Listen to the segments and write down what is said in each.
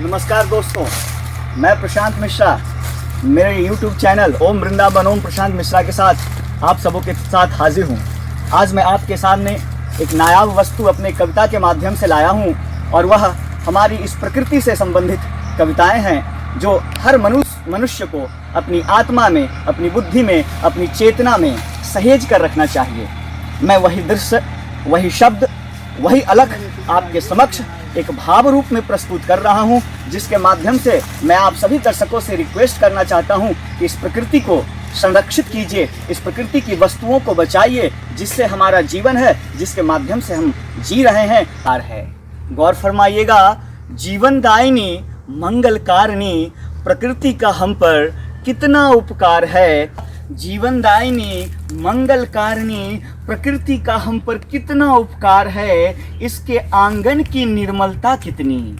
नमस्कार दोस्तों, मैं प्रशांत मिश्रा मेरे YouTube चैनल ओम वृंदावन ओम प्रशांत मिश्रा के साथ आप सबों के साथ हाजिर हूँ। आज मैं आपके सामने एक नायाब वस्तु अपने कविता के माध्यम से लाया हूँ और वह हमारी इस प्रकृति से संबंधित कविताएं हैं जो हर मनुष्य को अपनी आत्मा में, अपनी बुद्धि में, अपनी चेतना में सहेज कर रखना चाहिए। मैं वही दृश्य, वही शब्द, वही अलख आपके समक्ष एक भाव रूप में प्रस्तुत कर रहा हूं, जिसके माध्यम से मैं आप सभी दर्शकों से रिक्वेस्ट करना चाहता हूं कि इस प्रकृति को संरक्षित कीजिए, इस प्रकृति की वस्तुओं को बचाइए, जिससे हमारा जीवन है, जिसके माध्यम से हम जी रहे हैं कार है। गौर फरमाइएगा, जीवनदायिनी मंगलकारिणी प्रकृति का हम पर कितना उपकार है। जीवनदायिनी मंगलकारिणी प्रकृति का हम पर कितना उपकार है। इसके आंगन की निर्मलता कितनी,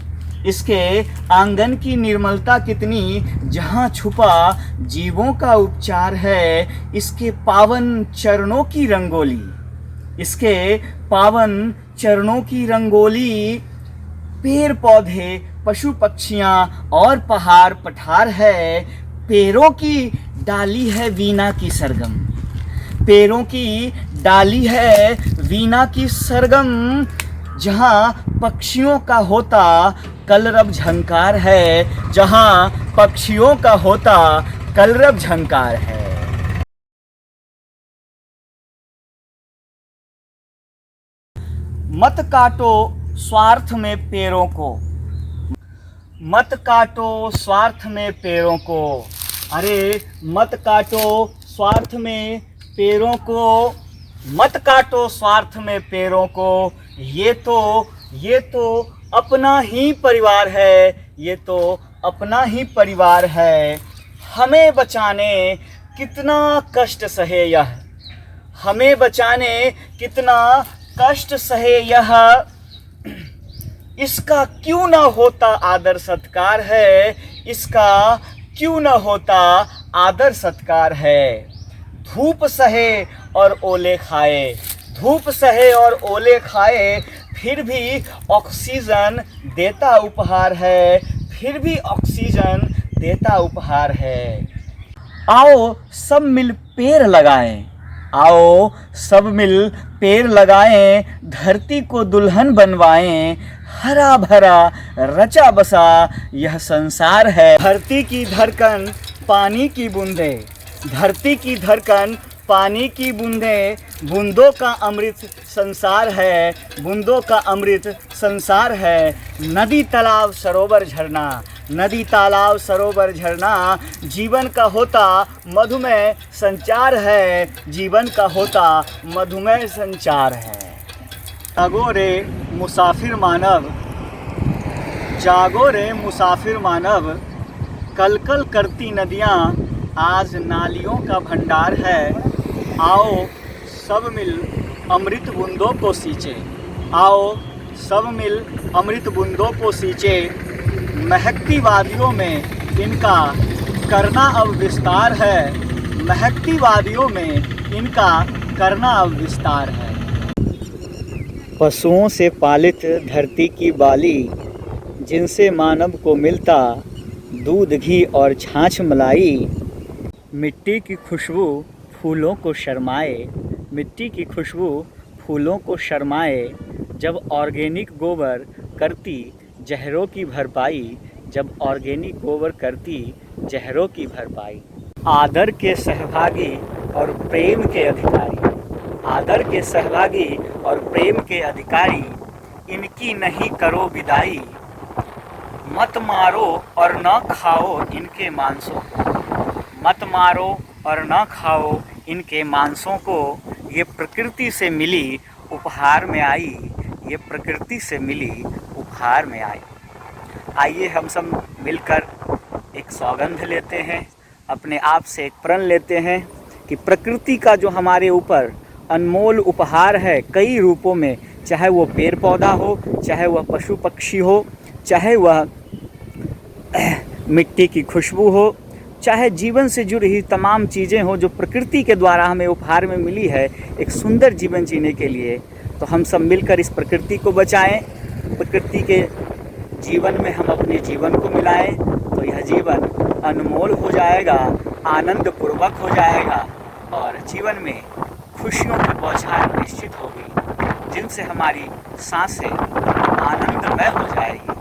इसके आंगन की निर्मलता कितनी, जहाँ छुपा जीवों का उपचार है। इसके पावन चरणों की रंगोली, इसके पावन चरणों की रंगोली, पेड़ पौधे, पशु पक्षियाँ और पहाड़ पठार है। पेड़ों की डाली है वीणा की सरगम, पेड़ों की डाली है वीणा की सरगम, जहाँ पक्षियों का होता कलरव झंकार है, जहाँ पक्षियों का होता कलरव झंकार है। मत काटो स्वार्थ में पेड़ों को, मत काटो स्वार्थ में पेड़ों को, अरे मत काटो स्वार्थ में पेड़ों को, मत काटो स्वार्थ में पेड़ों को। ये तो अपना ही परिवार है, ये तो अपना ही परिवार है। हमें बचाने कितना कष्ट सहे यह, हमें बचाने कितना कष्ट सहे यह। इसका क्यों न होता आदर सत्कार है, इसका क्यों न होता आदर सत्कार है। धूप सहे और ओले खाए, धूप सहे और ओले खाए, फिर भी ऑक्सीजन देता उपहार है, फिर भी ऑक्सीजन देता उपहार है। आओ सब मिल पेड़ लगाएं, आओ सब मिल पेड़ लगाएं, धरती को दुल्हन बनवाएं। हरा भरा रचा बसा यह संसार है। धरती की धड़कन पानी की बूंदे, धरती की धड़कन पानी की बूंदे, बूंदों का अमृत संसार है, बूंदों का अमृत संसार है। नदी तालाब सरोवर झरना, नदी तालाब सरोवर झरना, जीवन का होता मधुमेह संचार है, जीवन का होता मधुमेह संचार है। जागो रे मुसाफिर मानव, जागो रे मुसाफिर मानव, कल कल करती नदियाँ आज नालियों का भंडार है। आओ सब मिल अमृत बूंदों को सींचे, आओ सब मिल अमृत बूंदों को सींचे। महकती वादियों में इनका करना अब विस्तार है, महकती वादियों में इनका करना अब विस्तार है। पशुओं से पालित धरती की बाली, जिनसे मानव को मिलता दूध घी और छाछ मलाई। मिट्टी की खुशबू फूलों को शर्माए, मिट्टी की खुशबू फूलों को शर्माए। जब ऑर्गेनिक गोबर करती जहरों की भरपाई, जब ऑर्गेनिक गोबर करती जहरों की भरपाई। आदर के सहभागी और प्रेम के अधिकारी, आदर के सहभागी और प्रेम के अधिकारी, इनकी नहीं करो विदाई। मत मारो और न खाओ इनके मांसों को, मत मारो और न खाओ इनके मांसों को। ये प्रकृति से मिली उपहार में आई, ये प्रकृति से मिली उपहार में आई। आइए हम सब मिलकर एक सौगंध लेते हैं, अपने आप से एक प्रण लेते हैं कि प्रकृति का जो हमारे ऊपर अनमोल उपहार है कई रूपों में, चाहे वो पेड़ पौधा हो, चाहे वह पशु पक्षी हो, चाहे वह मिट्टी की खुशबू हो, चाहे जीवन से जुड़ी हुई तमाम चीज़ें हो जो प्रकृति के द्वारा हमें उपहार में मिली है एक सुंदर जीवन जीने के लिए। तो हम सब मिलकर इस प्रकृति को बचाएं, प्रकृति के जीवन में हम अपने जीवन को मिलाएं तो यह जीवन अनमोल हो जाएगा, आनंद पूर्वक हो जाएगा और जीवन में खुशियों की बौछार निश्चित होगी, जिनसे हमारी सांसें आनंदमय हो जाएगी।